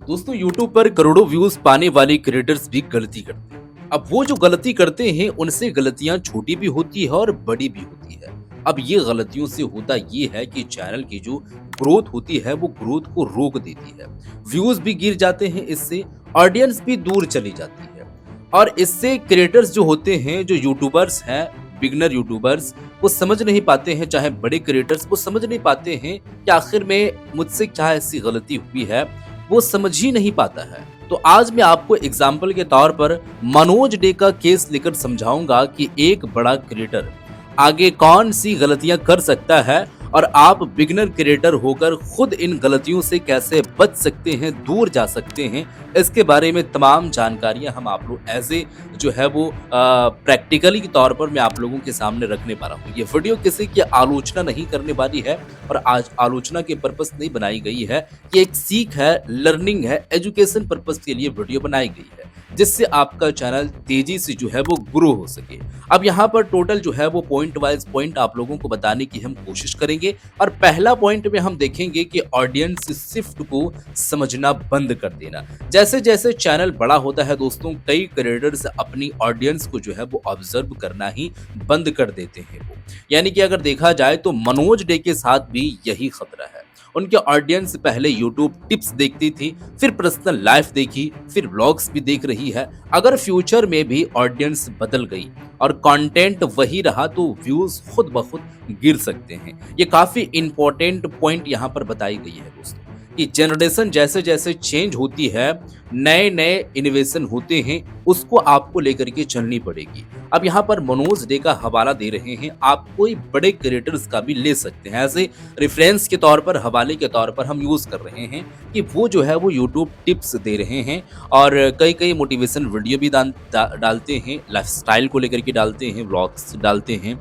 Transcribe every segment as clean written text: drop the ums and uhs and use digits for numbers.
दोस्तों YouTube पर करोड़ों व्यूज पाने वाले क्रिएटर्स भी गलती करते हैं। अब वो जो गलती करते हैं उनसे गलतियां छोटी भी होती है और बड़ी भी होती है। अब ये गलतियों से होता ये है कि चैनल की जो ग्रोथ होती है वो ग्रोथ को रोक देती है। व्यूज भी गिर जाते हैं, इससे ऑडियंस भी दूर चली जाती है और इससे क्रिएटर्स जो होते हैं, जो यूट्यूबर्स हैं, बिगनर यूट्यूबर्स, वो समझ नहीं पाते हैं, चाहे बड़े क्रिएटर्स वो समझ नहीं पाते हैं कि आखिर में मुझसे क्या ऐसी गलती हुई है, वो समझ ही नहीं पाता है। तो आज मैं आपको एग्जाम्पल के तौर पर मनोज डे का केस लेकर समझाऊंगा कि एक बड़ा क्रिएटर आगे कौन सी गलतियां कर सकता है और आप बिगिनर क्रिएटर होकर खुद इन गलतियों से कैसे बच सकते हैं, दूर जा सकते हैं। इसके बारे में तमाम जानकारियां हम आप लोग ऐसे जो है वो प्रैक्टिकली के तौर पर मैं आप लोगों के सामने रखने वाला हूँ। ये वीडियो किसी की आलोचना नहीं करने वाली है और आज आलोचना के पर्पस नहीं बनाई गई है। ये एक सीख है, लर्निंग है, एजुकेशन पर्पस के लिए वीडियो बनाई गई है, जिससे आपका चैनल तेजी से जो है वो ग्रो हो सके। अब यहाँ पर टोटल जो है वो पॉइंट वाइज पॉइंट आप लोगों को बताने की हम कोशिश करेंगे और पहला पॉइंट में हम देखेंगे कि ऑडियंस शिफ्ट को समझना बंद कर देना। जैसे जैसे चैनल बड़ा होता है दोस्तों, कई क्रिएटर्स अपनी ऑडियंस को जो है वो ऑब्जर्व करना ही बंद कर देते हैं वो। यानी कि अगर देखा जाए तो मनोज डे के साथ भी यही खतरा है। उनके ऑडियंस पहले यूट्यूब टिप्स देखती थी, फिर पर्सनल लाइफ देखी, फिर व्लॉग्स भी देख रही है। अगर फ्यूचर में भी ऑडियंस बदल गई और कंटेंट वही रहा तो व्यूज खुद ब खुद गिर सकते हैं। ये काफी इंपॉर्टेंट पॉइंट यहाँ पर बताई गई है दोस्तों कि जनरेशन जैसे जैसे चेंज होती है, नए नए इनोवेशन होते हैं, उसको आपको लेकर के चलनी पड़ेगी। अब यहाँ पर मनोज डे का हवाला दे रहे हैं, आप कोई बड़े क्रिएटर्स का भी ले सकते हैं, ऐसे रेफरेंस के तौर पर, हवाले के तौर पर हम यूज कर रहे हैं कि वो जो है वो यूट्यूब टिप्स दे रहे हैं और कई कई मोटिवेशन वीडियो भी डालते हैं, लाइफस्टाइल को लेकर के डालते हैं, व्लॉग्स डालते हैं,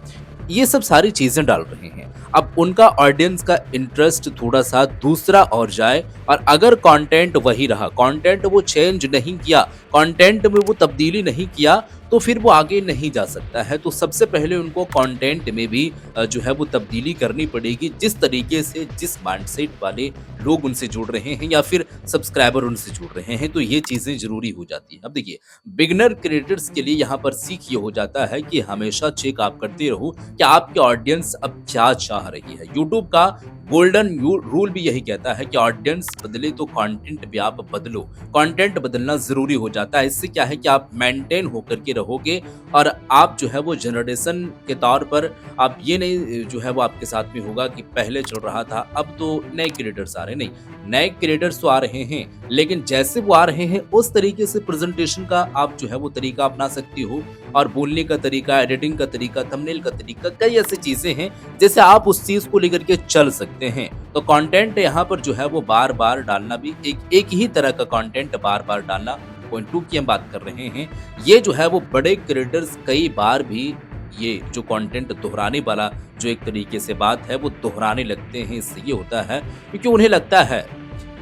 ये सब सारी चीजें डाल रहे हैं। अब उनका ऑडियंस का इंटरेस्ट थोड़ा सा दूसरा और जाए और अगर कंटेंट वही रहा, कंटेंट वो चेंज नहीं किया, कंटेंट में वो तब्दीली नहीं किया, तो फिर वो आगे नहीं जा सकता है। तो सबसे पहले उनको कंटेंट में भी जो है वो तब्दीली करनी पड़ेगी, जिस तरीके से, जिस माइंडसेट वाले लोग उनसे जुड़ रहे हैं या फिर सब्सक्राइबर उनसे जुड़ रहे हैं, तो ये चीजें जरूरी हो जाती है। अब देखिए, बिगनर क्रिएटर्स के लिए यहाँ पर सीख ये हो जाता है कि हमेशा चेक आप करते रहो कि आपके ऑडियंस अब क्या चाह रही है। यूट्यूब का गोल्डन रूल भी यही कहता है कि ऑडियंस बदले तो कंटेंट भी आप बदलो। कंटेंट बदलना जरूरी हो जाता है। इससे क्या है कि आप मेंटेन होकर के रहोगे और आप जो है वो जनरेशन के तौर पर आप ये नहीं जो है वो आपके साथ में होगा कि पहले चल रहा था, अब तो नए क्रिएटर्स आ रहे हैं। नहीं, नए क्रिएटर्स तो आ रहे हैं, लेकिन जैसे वो आ रहे हैं उस तरीके से प्रेजेंटेशन का आप जो है वो तरीका अपना सकती हो और बोलने का तरीका, एडिटिंग का तरीका, थंबनेल का तरीका, कई ऐसी चीजें हैं जैसे आप उस चीज को लेकर के चल सकते हैं। तो कंटेंट यहाँ पर जो है वो बार बार डालना भी एक ही तरह का कंटेंट बार बार डालना, पॉइंट 2 की हम बात कर रहे हैं। ये जो है वो बड़े क्रिएटर्स कई बार भी ये जो कंटेंट दोहराने वाला जो एक तरीके से बात है वो दोहराने लगते हैं। इससे ये होता है क्योंकि उन्हें लगता है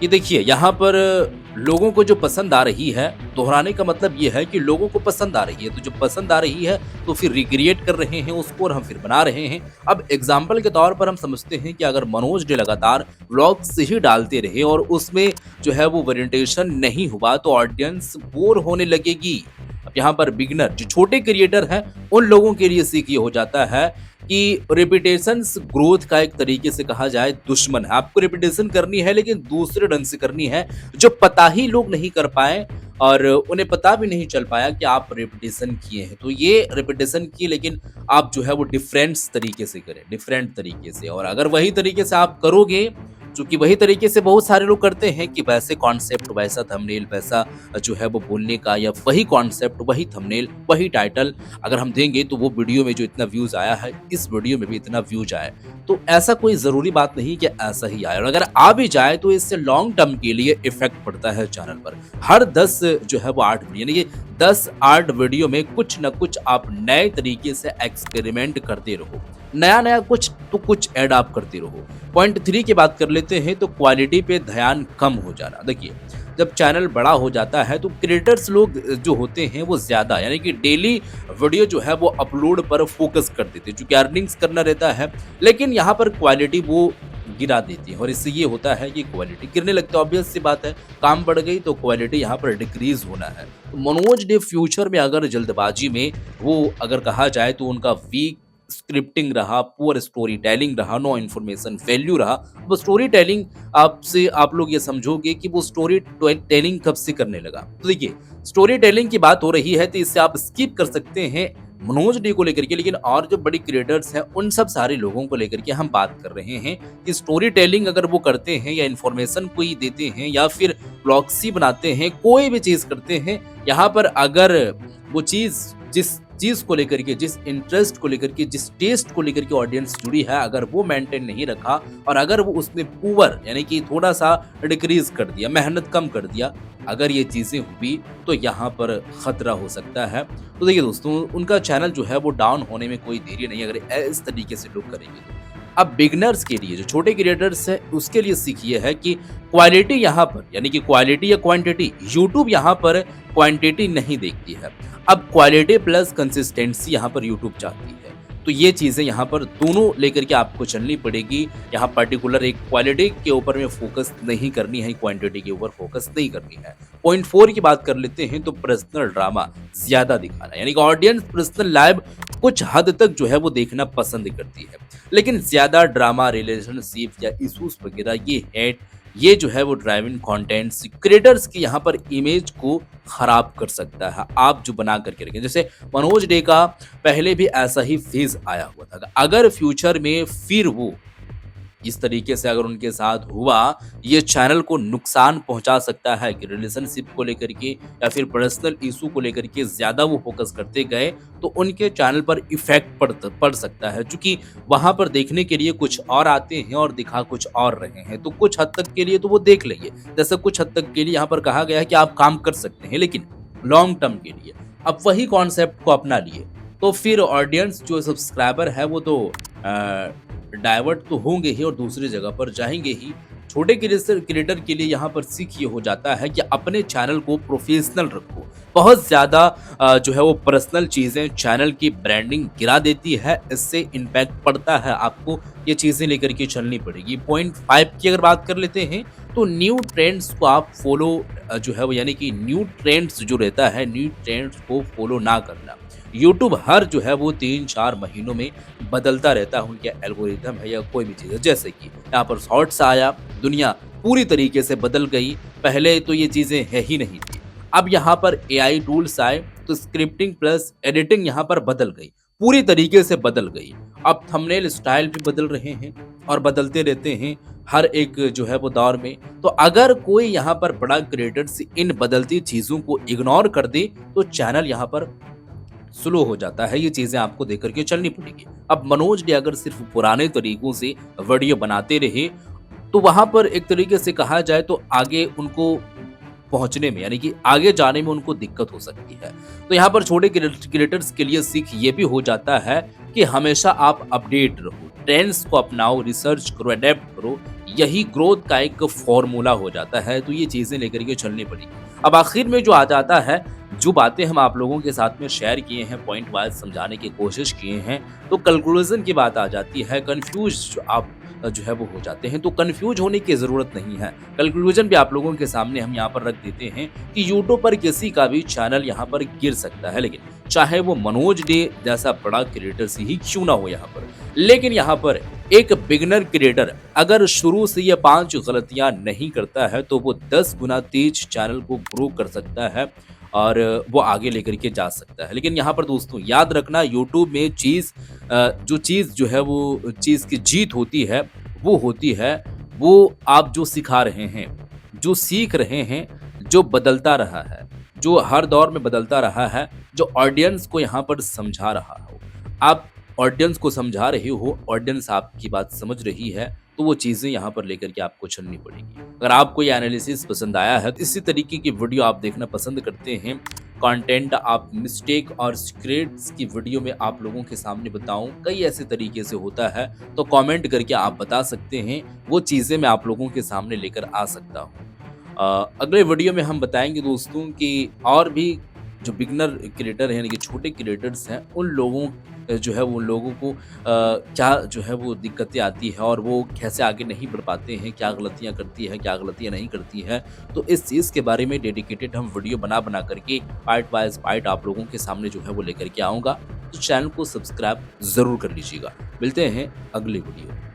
कि देखिए यहाँ पर लोगों को जो पसंद आ रही है, दोहराने का मतलब ये है कि लोगों को पसंद आ रही है, तो जो पसंद आ रही है तो फिर रिक्रिएट कर रहे हैं उसको और हम फिर बना रहे हैं। अब एग्जाम्पल के तौर पर हम समझते हैं कि अगर मनोज डे लगातार व्लॉग्स ही डालते रहे और उसमें जो है वो वेरिएंटेशन नहीं हुआ तो ऑडियंस बोर होने लगेगी। अब यहाँ पर बिगिनर जो छोटे क्रिएटर हैं उन लोगों के लिए सीख ये हो जाता है कि रेपुटेशन ग्रोथ का एक तरीके से कहा जाए दुश्मन है। आपको रेपुटेशन करनी है लेकिन दूसरे ढंग से करनी है, जो पता ही लोग नहीं कर पाए और उन्हें पता भी नहीं चल पाया कि आप रेपुटेशन किए हैं। तो ये रेपुटेशन की, लेकिन आप जो है वो डिफरेंट तरीके से करें, डिफरेंट तरीके से। और अगर वही तरीके से आप करोगे, चूंकि वही तरीके से बहुत सारे लोग करते हैं कि वैसे कॉन्सेप्ट, वैसा थंबनेल, वैसा जो है वो बोलने का, या वही कॉन्सेप्ट, वही थंबनेल, वही टाइटल अगर हम देंगे तो वो वीडियो में जो इतना व्यूज आया है इस वीडियो में भी इतना व्यूज आए। तो ऐसा कोई जरूरी बात नहीं कि ऐसा ही आए, और अगर आ भी जाए तो इससे लॉन्ग टर्म के लिए इफेक्ट पड़ता है चैनल पर। हर 10 जो है वो 8 यानी कि 10-8 वीडियो में कुछ न कुछ आप नए तरीके से एक्सपेरिमेंट करते रहो, नया नया कुछ तो कुछ ऐड आप करते रहो। पॉइंट 3 की बात कर लेते हैं, तो क्वालिटी पे ध्यान कम हो जाना। देखिए, जब चैनल बड़ा हो जाता है तो क्रिएटर्स लोग जो होते हैं वो ज्यादा, यानी कि डेली वीडियो जो है वो अपलोड पर फोकस कर देते हैं, क्योंकि अर्निंग्स करना रहता है। लेकिन यहाँ पर क्वालिटी वो गिरा देती है और इससे ये होता है कि क्वालिटी गिरने लगती है। ऑब्वियस सी बात है, काम बढ़ गई तो क्वालिटी यहाँ पर डिक्रीज होना है। तो मनोज डे फ्यूचर में अगर जल्दबाजी में वो अगर कहा जाए तो उनका वीक स्क्रिप्टिंग रहा, पुअर स्टोरी टेलिंग रहा, नो इन्फॉर्मेशन वैल्यू रहा। वो स्टोरी टेलिंग आपसे आप लोग ये समझोगे कि वो स्टोरी टेलिंग कब से करने लगा। तो देखिए, स्टोरी टेलिंग की बात हो रही है तो इससे आप स्किप कर सकते हैं मनोज डे को लेकर के, लेकिन और जो बड़ी क्रिएटर्स हैं उन सब सारे लोगों को लेकर के हम बात कर रहे हैं कि स्टोरी टेलिंग अगर वो करते हैं या इन्फॉर्मेशन कोई देते हैं या फिर ब्लॉग्स बनाते हैं, कोई भी चीज करते हैं, यहाँ पर अगर वो चीज जिस चीज को लेकर के, जिस इंटरेस्ट को लेकर के, जिस टेस्ट को लेकर के ऑडियंस जुड़ी है, अगर वो मेंटेन नहीं रखा और अगर वो उसमें पुअर यानी कि थोड़ा सा डिक्रीज कर दिया, मेहनत कम कर दिया, अगर ये चीजें हुई तो यहाँ पर खतरा हो सकता है। तो देखिए दोस्तों, उनका चैनल जो है वो डाउन होने में कोई देरी नहीं अगर इस तरीके से लोग करेंगे तो। अब बिगनर्स के लिए, जो छोटे क्रिएटर्स है, उसके लिए सीखिए है कि क्वालिटी यहाँ पर यानी कि क्वालिटी या क्वांटिटी, यूट्यूब यहाँ पर क्वांटिटी नहीं देखती है। अब क्वालिटी प्लस कंसिस्टेंसी यहाँ पर यूट्यूब चाहती है। तो ये चीजें यहाँ पर दोनों लेकर के आपको चलनी पड़ेगी। यहाँ पर्टिकुलर एक क्वालिटी के ऊपर में फोकस नहीं करनी है, क्वांटिटी के ऊपर फोकस नहीं करनी है। पॉइंट 4 की बात कर लेते हैं तो पर्सनल ड्रामा ज्यादा दिखाना, यानी कि ऑडियंस पर्सनल लाइव कुछ हद तक जो है वो देखना पसंद करती है, लेकिन ज्यादा ड्रामा, रिलेशनशिप या इशूज वगैरह, ये हेट, ये जो है वो ड्राइविंग कंटेंट्स क्रिएटर्स की यहाँ पर इमेज को खराब कर सकता है। आप जो बना करके रखें, जैसे मनोज डे का पहले भी ऐसा ही फेज आया हुआ था, अगर फ्यूचर में फिर वो इस तरीके से अगर उनके साथ हुआ, ये चैनल को नुकसान पहुंचा सकता है कि रिलेशनशिप को लेकर के या फिर पर्सनल इशू को लेकर के ज्यादा वो फोकस करते गए तो उनके चैनल पर इफेक्ट पड़ सकता है, क्योंकि वहां पर देखने के लिए कुछ और आते हैं और दिखा कुछ और रहे हैं। तो कुछ हद तक के लिए तो वो देख लेंगे, जैसे कुछ हद तक के लिए यहाँ पर कहा गया है कि आप काम कर सकते हैं, लेकिन लॉन्ग टर्म के लिए अब वही कॉन्सेप्ट को अपना लिए तो फिर ऑडियंस जो सब्सक्राइबर है वो तो डाइवर्ट तो होंगे ही और दूसरी जगह पर जाएंगे ही। छोटे क्रिएटर के लिए यहाँ पर सीख ये हो जाता है कि अपने चैनल को प्रोफेशनल रखो। बहुत ज़्यादा जो है वो पर्सनल चीज़ें चैनल की ब्रांडिंग गिरा देती है, इससे इम्पैक्ट पड़ता है। आपको ये चीज़ें लेकर के चलनी पड़ेगी। पॉइंट 5 की अगर बात कर लेते हैं तो न्यू ट्रेंड्स को आप फॉलो जो है वो, यानी कि न्यू ट्रेंड्स जो रहता है, न्यू ट्रेंड्स को फॉलो ना करना। यूट्यूब हर जो है वो 3-4 महीनों में बदलता रहता है, उनके एल्गोरिथम है या कोई भी चीज़ है। जैसे कि यहाँ पर शॉर्ट्स आया, दुनिया पूरी तरीके से बदल गई। पहले तो ये चीज़ें है ही नहीं थी, अब यहाँ पर एआई टूल्स आए तो स्क्रिप्टिंग प्लस एडिटिंग यहाँ पर बदल गई, पूरी तरीके से बदल गई। अब थंबनेल स्टाइल भी बदल रहे हैं और बदलते रहते हैं हर एक जो है वो दौर में। तो अगर कोई यहाँ पर बड़ा क्रिएटर्स इन बदलती चीज़ों को इग्नोर कर दे तो चैनल यहाँ पर स्लो हो जाता है। ये चीजें आपको देख करके चलनी पड़ेगी। अब मनोज डे अगर सिर्फ पुराने तरीकों से वीडियो बनाते रहे तो वहां पर एक तरीके से कहा जाए तो आगे उनको पहुंचने में, यानी कि आगे जाने में उनको दिक्कत हो सकती है। तो यहाँ पर छोटे क्रिएटर्स के लिए सीख ये भी हो जाता है कि हमेशा आप अपडेट रहो, ट्रेंड्स को अपनाओ, रिसर्च करो, अडेप्ट करो। यही ग्रोथ का एक फॉर्मूला हो जाता है। तो ये चीजें लेकर के चलनी पड़ेगी। अब आखिर में जो आ जाता है, जो बातें हम आप लोगों के साथ में शेयर किए हैं, पॉइंट वाइज समझाने की कोशिश किए हैं, तो कंक्लूजन की बात आ जाती है। कंफ्यूज आप जो है वो हो जाते हैं, तो कंफ्यूज होने की ज़रूरत नहीं है। कंक्लूजन भी आप लोगों के सामने हम यहाँ पर रख देते हैं कि यूट्यूब पर किसी का भी चैनल यहाँ पर गिर सकता है, लेकिन चाहे वो मनोज डे जैसा बड़ा क्रिएटर से ही क्यों ना हो यहाँ पर। लेकिन यहाँ पर एक बिगनर क्रिएटर अगर शुरू से ये 5 गलतियां नहीं करता है तो वो 10 गुना तेज चैनल को ग्रो कर सकता है और वो आगे लेकर के जा सकता है। लेकिन यहाँ पर दोस्तों याद रखना, यूट्यूब में जो चीज़ जो है वो चीज़ की जीत होती है वो होती है वो आप जो सिखा रहे हैं, जो सीख रहे हैं, जो बदलता रहा है, जो हर दौर में बदलता रहा है, जो ऑडियंस को यहाँ पर समझा रहा हो। आप ऑडियंस को समझा रहे हो, ऑडियंस आपकी बात समझ रही है, तो वो चीज़ें यहाँ पर लेकर के आपको चलनी पड़ेगी। अगर आपको ये एनालिसिस पसंद आया है तो इसी तरीके की वीडियो आप देखना पसंद करते हैं, कंटेंट आप मिस्टेक और सीक्रेट्स की वीडियो में आप लोगों के सामने बताऊं, कई ऐसे तरीके से होता है, तो कमेंट करके आप बता सकते हैं, वो चीज़ें मैं आप लोगों के सामने लेकर आ सकता हूँ। अगले वीडियो में हम बताएंगे दोस्तों कि और भी जो बिगनर क्रिएटर हैं यानी कि छोटे क्रिएटर्स हैं उन लोगों जो है वो उन लोगों को क्या जो है वो दिक्कतें आती है और वो कैसे आगे नहीं बढ़ पाते हैं, क्या गलतियाँ करती है, क्या गलतियाँ नहीं करती हैं। तो इस चीज़ के बारे में डेडिकेटेड हम वीडियो बना करके पार्ट वाइज़ पार्ट आप लोगों के सामने जो है वो लेकर के आऊँगा। तो चैनल को सब्सक्राइब ज़रूर कर लीजिएगा। मिलते हैं अगली वीडियो में।